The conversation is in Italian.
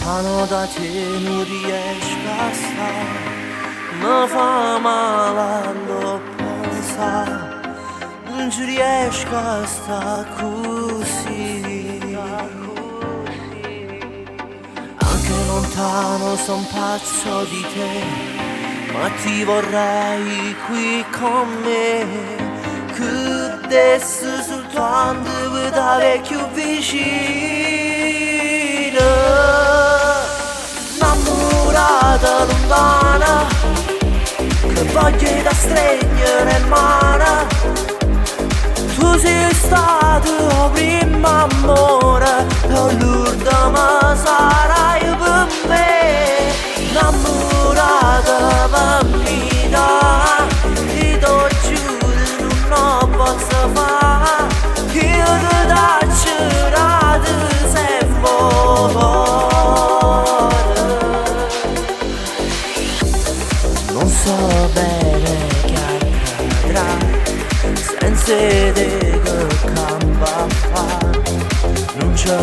lontano da te non riesco a stare, mi fa male lo pensa, non ci riesco a stare così. Anche lontano son pazzo di te, ma ti vorrei qui con me, che adesso soltanto vedere più vicino. Innamorata lontana, che voglio da stringere in mano, tu sei stato il primo amore, e l'ultimo sarai per me. Innamorata bambina, ti do giuro non posso fare, io ti lascerò sempre. Non so bene che accadrà, senza te che campa fa, non c'è